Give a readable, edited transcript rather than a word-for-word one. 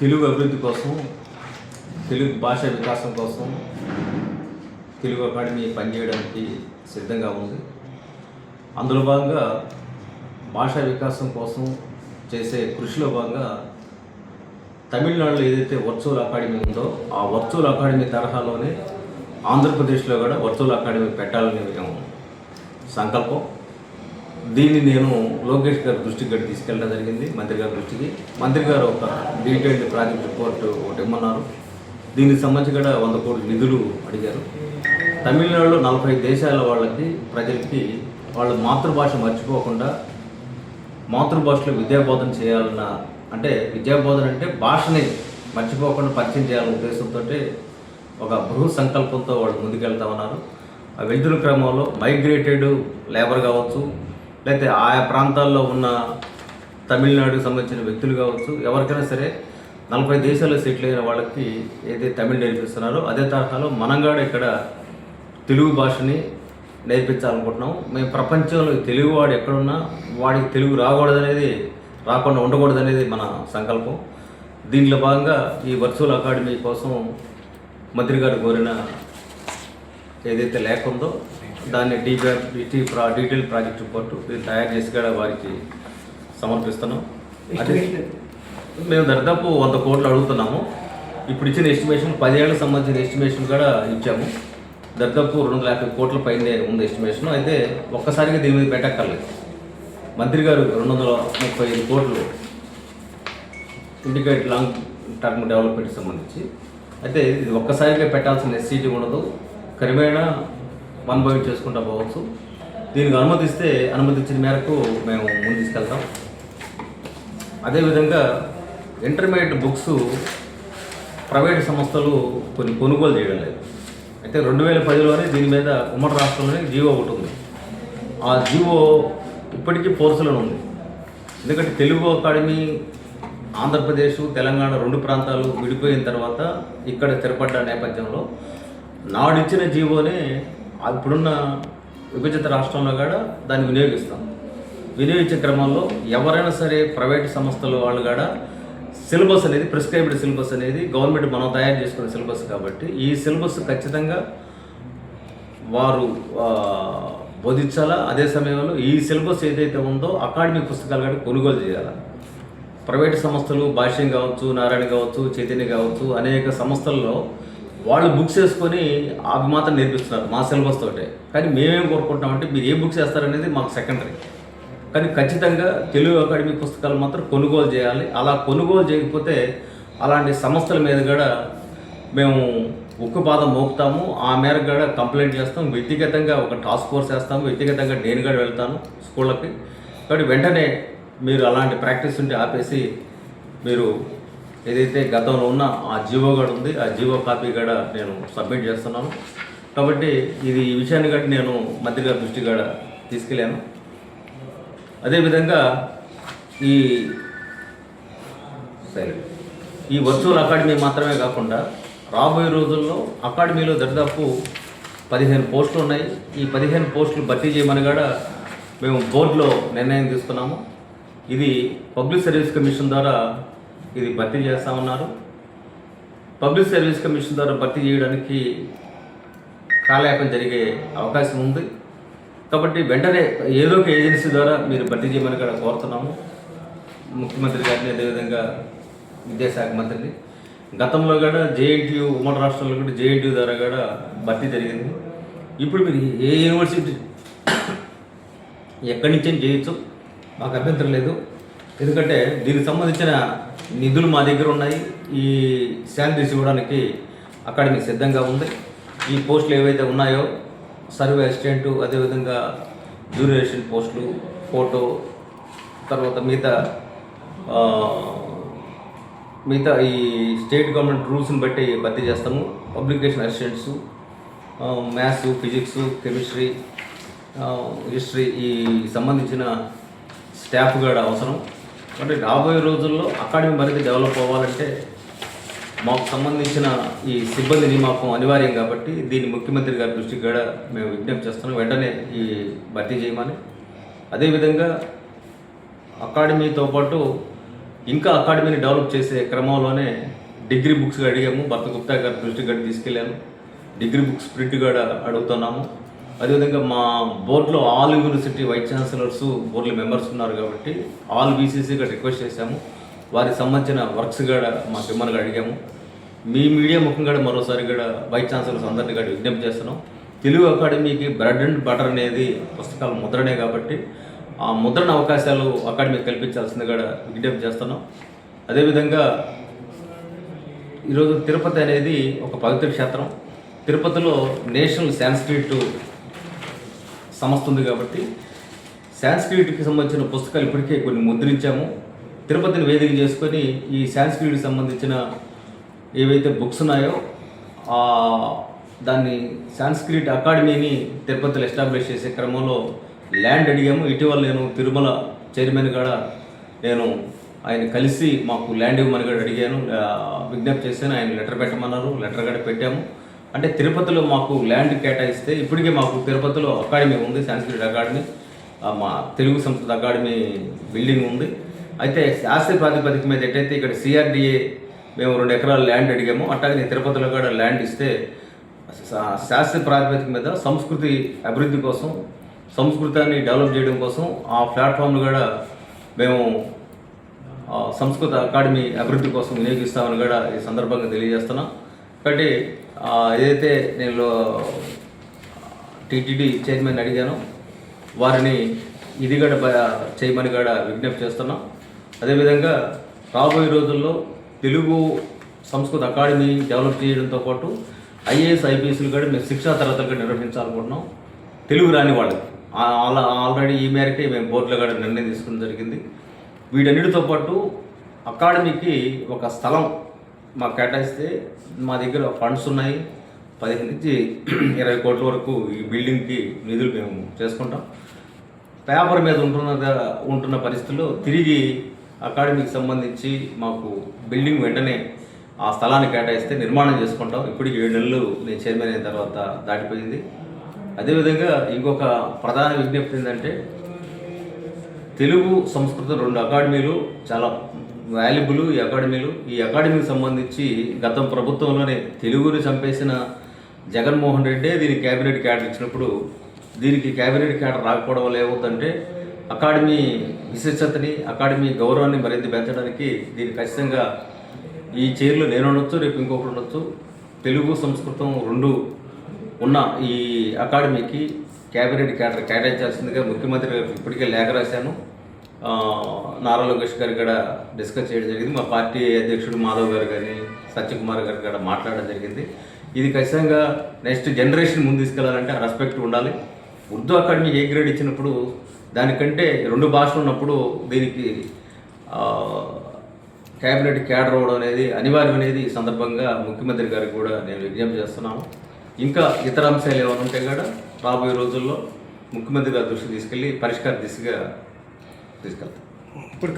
తెలుగు అభివృద్ధి కోసం, తెలుగు భాష వికాసం కోసం తెలుగు అకాడమీ పనిచేయడానికి సిద్ధంగా ఉంది. అందులో భాగంగా భాషా వికాసం కోసం చేసే కృషిలో భాగంగా తమిళనాడులో ఏదైతే వర్చువల్ అకాడమీ ఉందో ఆ వర్చువల్ అకాడమీ తరహాలోనే ఆంధ్రప్రదేశ్లో కూడా వర్చువల్ అకాడమీ పెట్టాలని మేము సంకల్పం. దీన్ని నేను లోకేష్ గారి దృష్టికి కూడా తీసుకెళ్ళడం జరిగింది, మంత్రి గారి దృష్టికి. మంత్రి గారు ఒక డీటెయిల్డ్ ప్రాజెక్ట్ రిపోర్ట్ ఒకటి ఇమ్మన్నారు. దీనికి సంబంధించి కూడా 100 కోట్ల నిధులు అడిగారు. తమిళనాడులో 40 దేశాల ప్రజలకి వాళ్ళ మాతృభాష మర్చిపోకుండా మాతృభాషలో విద్యాబోధన చేయాలన్న, అంటే విద్యాబోధన అంటే భాషని మర్చిపోకుండా పరిచయం చేయాలన్న ఉద్దేశంతో ఒక బృహత్ సంకల్పంతో వాళ్ళు ముందుకెళ్తా ఉన్నారు. ఆ వెళ్తున్న క్రమంలో మైగ్రేటెడ్ లేబర్ కావచ్చు, లేకపోతే ఆయా ప్రాంతాల్లో ఉన్న తమిళనాడుకు సంబంధించిన వ్యక్తులు కావచ్చు, ఎవరికైనా సరే 40 దేశాల్లో సెటిల్ అయిన వాళ్ళకి ఏదైతే తమిళ నేర్పిస్తున్నారో అదే తరహాలో మనం కూడా ఇక్కడ తెలుగు భాషని నేర్పించాలనుకుంటున్నాం. మేము ప్రపంచంలో తెలుగువాడు ఎక్కడున్నా వాడికి తెలుగు రాకుండా ఉండకూడదనేది మన సంకల్పం. దీంట్లో భాగంగా ఈ వర్చువల్ అకాడమీ కోసం మంత్రి గారు కోరిన ఏదైతే లేఖ ఉందో దాన్ని డీటెయిల్ ప్రాజెక్ట్ రిపోర్టు తయారు చేసి కూడా వారికి సమర్పిస్తున్నాం. అదే మేము దాదాపు 100 కోట్లు అడుగుతున్నాము. ఇప్పుడు ఇచ్చిన ఎస్టిమేషన్ 10 ఏళ్ళకి సంబంధించిన ఎస్టిమేషన్ కూడా ఇచ్చాము. దాదాపు 250 కోట్ల పైనే ఉంది ఎస్టిమేషన్. అయితే ఒక్కసారిగా దీని మీద పెట్టక్కర్లేదు. మంత్రి గారు 235 కోట్లు ఇండికేట్ లాంగ్ టర్మ్ డెవలప్మెంట్కి సంబంధించి, అయితే ఇది ఒక్కసారిగా పెట్టాల్సిన నెసిటీ ఉండదు. క్రమేణా వన్ చేసుకుంటూ పోవచ్చు. దీనికి అనుమతించిన మేరకు మేము ముందు తీసుకెళ్తాం. అదేవిధంగా ఇంటర్మీడియట్ బుక్స్ ప్రైవేట్ సంస్థలు కొన్ని కొనుగోలు చేయడం లేదు. అయితే 2010లోనే దీని మీద ఉమ్మడి రాష్ట్రంలోనే జీవో ఒకటి ఉంది. ఆ జీవో ఇప్పటికీ ఫోర్స్లో ఉంది. ఎందుకంటే తెలుగు అకాడమీ ఆంధ్రప్రదేశ్, తెలంగాణ 2 ప్రాంతాలు విడిపోయిన తర్వాత ఇక్కడ స్థిరపడ్డ నేపథ్యంలో నాడిచ్చిన జీవోనే ఇప్పుడున్న విభజిత రాష్ట్రంలో కూడా దాన్ని వినియోగించే క్రమంలో ఎవరైనా సరే ప్రైవేట్ సంస్థల వాళ్ళు కూడా సిలబస్ అనేది ప్రిస్క్రైబ్డ్ సిలబస్ అనేది గవర్నమెంట్ మనం తయారు చేసుకునే సిలబస్ కాబట్టి ఈ సిలబస్ ఖచ్చితంగా వారు బోధించాలా. అదే సమయంలో ఈ సిలబస్ ఏదైతే ఉందో అకాడమిక్ పుస్తకాలు కూడా కొనుగోలు చేయాలి. ప్రైవేట్ సంస్థలు భాష్యం కావచ్చు, నారాయణ కావచ్చు, చైతన్య కావచ్చు, అనేక సంస్థల్లో వాళ్ళు బుక్స్ వేసుకొని అవి మాత్రం నేర్పిస్తున్నారు మా సిలబస్ తోటే. కానీ మేమేం కోరుకుంటున్నామంటే మీరు ఏ బుక్స్ వేస్తారనేది మాకు సెకండరీ. కానీ ఖచ్చితంగా తెలుగు అకాడమీ పుస్తకాలు మాత్రం కొనుగోలు చేయాలి. అలా కొనుగోలు చేయకపోతే అలాంటి సంస్థల మీద కూడా మేము ఉక్కుపాదం మోపుతాము. ఆ మేరకు కూడా కంప్లైంట్ చేస్తాం. వ్యక్తిగతంగా ఒక టాస్క్ ఫోర్స్ వేస్తాము. వ్యక్తిగతంగా నేను కూడా వెళ్తాను స్కూళ్ళకి. కాబట్టి వెంటనే మీరు అలాంటి ప్రాక్టీస్ ఉంటే ఆపేసి మీరు ఏదైతే గతంలో ఉన్న ఆ జీవో కూడా ఉంది, ఆ జీవో కాపీ కూడా నేను సబ్మిట్ చేస్తున్నాను. కాబట్టి ఈ విషయాన్ని కూడా నేను మంత్రి గారి దృష్టి కూడా తీసుకెళ్ళాను. అదేవిధంగా ఈ వర్చువల్ అకాడమీ మాత్రమే కాకుండా రాబోయే రోజుల్లో అకాడమీలో దాదాపు 15 పోస్టులు ఉన్నాయి. ఈ 15 పోస్టులు భర్తీ చేయమని కూడా మేము బోర్డులో నిర్ణయం తీసుకున్నాము. ఇది పబ్లిక్ సర్వీస్ కమిషన్ ద్వారా ఇది భర్తీ చేస్తామన్నారు. పబ్లిక్ సర్వీస్ కమిషన్ ద్వారా భర్తీ చేయడానికి కాలయాపన జరిగే అవకాశం ఉంది. కాబట్టి వెంటనే ఏదో ఒక ఏజెన్సీ ద్వారా మీరు భర్తీ చేయమని కూడా కోరుతున్నాము ముఖ్యమంత్రి గారిని, అదేవిధంగా విద్యాశాఖ మంత్రిని. గతంలో కూడా జేఎన్టీయూ ఉమ్మడి రాష్ట్రంలో కూడా జేఎన్టీయూ ద్వారా కూడా భర్తీ జరిగింది. ఇప్పుడు మీరు ఏ యూనివర్సిటీ ఎక్కడి నుంచి చేయొచ్చు, మాకు అభ్యంతరం లేదు. ఎందుకంటే దీనికి సంబంధించిన నిధులు మా దగ్గర ఉన్నాయి. ఈ శాలరీస్ ఇవ్వడానికి అకాడమీ సిద్ధంగా ఉంది. ఈ పోస్టులు ఏవైతే ఉన్నాయో సర్వే అసిస్టెంటు, అదేవిధంగా జూనియర్ అసిస్టెంట్ పోస్టులు, ఫోటో, తర్వాత మిగతా ఈ స్టేట్ గవర్నమెంట్ రూల్స్ని బట్టి భర్తీ చేస్తాము. Publication assistants, maths, physics, chemistry, history ఈ సంబంధించిన స్టాఫ్ కూడా అవసరం. అంటే రాబోయే రోజుల్లో అకాడమీ మరింత డెవలప్ అవ్వాలంటే మాకు సంబంధించిన ఈ సిబ్బంది నియామకం అనివార్యం. కాబట్టి దీన్ని ముఖ్యమంత్రి గారి దృష్టికి కూడా మేము విజ్ఞప్తి చేస్తున్నాం, వెంటనే ఈ భర్తీ చేయమని. అదేవిధంగా అకాడమీతో పాటు ఇంకా అకాడమీని డెవలప్ చేసే క్రమంలోనే డిగ్రీ బుక్స్ అడిగాము. భర్త గుప్తా గారి దృష్టి గడి తీసుకెళ్ళాను. డిగ్రీ బుక్స్ ప్రింట్ కూడా అడుగుతున్నాము. అదేవిధంగా మా బోర్డులో ఆల్ యూనివర్సిటీ వైస్ ఛాన్సలర్స్ బోర్డులో మెంబర్స్ ఉన్నారు కాబట్టి ఆల్ బీసీసీ కూడా రిక్వెస్ట్ చేశాము. వారికి సంబంధించిన వర్క్స్ కూడా మాకు ఇమ్మని అడిగాము. మీ మీడియా ముఖంగా మరోసారి కూడా వైస్ ఛాన్సలర్స్ అందరినీ కూడా విజ్ఞప్తి చేస్తున్నాం. తెలుగు అకాడమీకి బ్రెడ్ అండ్ బటర్ అనేది పుస్తకాల ముద్రణే కాబట్టి ఆ ముద్రణ అవకాశాలు అకాడమీకి కల్పించాల్సింది కూడా విజ్ఞప్తి చేస్తున్నాం. అదేవిధంగా ఈరోజు తిరుపతి అనేది ఒక పవిత్ర క్షేత్రం. తిరుపతిలో నేషనల్ సాంస్క్రిట్ సంస్థ ఉంది కాబట్టి సాంస్క్రిట్కి సంబంధించిన పుస్తకాలు ఇప్పటికే కొన్ని ముద్రించాము. తిరుపతిని వేదిక చేసుకొని ఈ సాంస్క్రిట్కి సంబంధించిన ఏవైతే బుక్స్ ఉన్నాయో దాన్ని సాంస్క్రిట్ అకాడమీని తిరుపతిలో ఎస్టాబ్లిష్ చేసే క్రమంలో ల్యాండ్ అడిగాము. ఇటీవల నేను తిరుమల చైర్మన్ కూడా నేను ఆయన కలిసి మాకు ల్యాండ్ ఇవ్వమని కూడా అడిగాను, విజ్ఞప్తి చేశాను. ఆయన లెటర్ పెట్టమన్నారు, లెటర్ కూడా పెట్టాము. అంటే తిరుపతిలో మాకు ల్యాండ్ కేటాయిస్తే ఇప్పటికే మాకు తిరుపతిలో అకాడమీ ఉంది, సాంస్క్రిట్ అకాడమీ, మా తెలుగు సంస్కృత అకాడమీ బిల్డింగ్ ఉంది. అయితే శాస్త్రీయ ప్రాతిపదిక మీద ఎట్టయితే ఇక్కడ సిఆర్డిఏ మేము 2 ఎకరాల ల్యాండ్ అడిగాము, అట్లాగే తిరుపతిలో కూడా ల్యాండ్ ఇస్తే శాస్త్రీయ ప్రాతిపదిక మీద సంస్కృతి అభివృద్ధి కోసం, సంస్కృతాన్ని డెవలప్ చేయడం కోసం ఆ ప్లాట్ఫామ్ను కూడా మేము సంస్కృత అకాడమీ అభివృద్ధి కోసం వినియోగిస్తామని కూడా ఈ సందర్భంగా తెలియజేస్తున్నాం. కాబట్టి ఏదైతే నేను టీటీడీ చైర్మన్ అడిగానో వారిని ఇది కూడా చేయమని కూడా విజ్ఞప్తి చేస్తున్నాం. అదేవిధంగా రాబోయే రోజుల్లో తెలుగు సంస్కృత అకాడమీ డెవలప్ చేయడంతో పాటు ఐఏఎస్ ఐపీఎస్లు కూడా మేము శిక్షా తరగతులు నిర్వహించాలనుకుంటున్నాం తెలుగు రాని వాళ్ళకి. ఆల్రెడీ ఈ మేరకే మేము బోర్డులో కూడా నిర్ణయం తీసుకోవడం జరిగింది. వీటన్నిటితో పాటు అకాడమీకి ఒక స్థలం మాకు కేటాయిస్తే మా దగ్గర ఫండ్స్ ఉన్నాయి, 15 నుంచి 20 కోట్ల వరకు ఈ బిల్డింగ్కి నిధులు మేము చేసుకుంటాం. పేపర్ మీద ఉంటున్న పరిస్థితుల్లో తిరిగి అకాడమీకి సంబంధించి మాకు బిల్డింగ్ వెంటనే ఆ స్థలాన్ని కేటాయిస్తే నిర్మాణం చేసుకుంటాం. ఇప్పటికి 7 నెలలు నేను చైర్మన్ అయిన తర్వాత దాటిపోయింది. అదేవిధంగా ఇంకొక ప్రధాన విజ్ఞప్తి ఏంటంటే తెలుగు సంస్కృతం 2 అకాడమీలు చాలా వాల్యుబుల్. ఈ అకాడమీకి సంబంధించి గతం ప్రభుత్వంలోనే తెలుగుని చంపేసిన జగన్మోహన్ రెడ్డే దీనికి క్యాబినెట్ క్యాడర్ ఇచ్చినప్పుడు దీనికి క్యాబినెట్ క్యాడర్ రాకపోవడం వల్ల ఏమవుతుందంటే అకాడమీ విశిష్టతని, అకాడమీ గౌరవాన్ని మరింత పెంచడానికి దీనికి ఖచ్చితంగా ఈ చైర్లో నేను ఉండొచ్చు, రేపు ఇంకొకరు ఉండొచ్చు. తెలుగు సంస్కృతం 2 ఉన్న ఈ అకాడమీకి క్యాబినెట్ క్యాడర్ కేటాయించాల్సిందిగా ముఖ్యమంత్రి గారికి ఇప్పటికే లేఖ రాశాను. నారా లోకేష్ గారు కూడా డిస్కస్ చేయడం జరిగింది. మా పార్టీ అధ్యక్షుడు మాధవ్ గారు కానీ సత్యకుమార్ గారు కూడా మాట్లాడడం జరిగింది. ఇది ఖచ్చితంగా నెక్స్ట్ జనరేషన్ ముందు తీసుకెళ్లాలంటే ఆ రెస్పెక్ట్ ఉండాలి. ఉర్దూ అకాడమీ ఏ గ్రేడ్ ఇచ్చినప్పుడు దానికంటే 2 భాషలు ఉన్నప్పుడు దీనికి క్యాబినెట్ క్యాడర్ అవ్వడం అనేది అనివార్యం అనేది ఈ సందర్భంగా ముఖ్యమంత్రి గారికి కూడా నేను విజ్ఞప్తి చేస్తున్నాను. ఇంకా ఇతర అంశాలు ఏమైనా ఉంటే కూడా రాబోయే రోజుల్లో ముఖ్యమంత్రి గారి దృష్టికి తీసుకెళ్ళి పరిష్కార దిశగా తీసుకెళ్తాం. ఇప్పుడు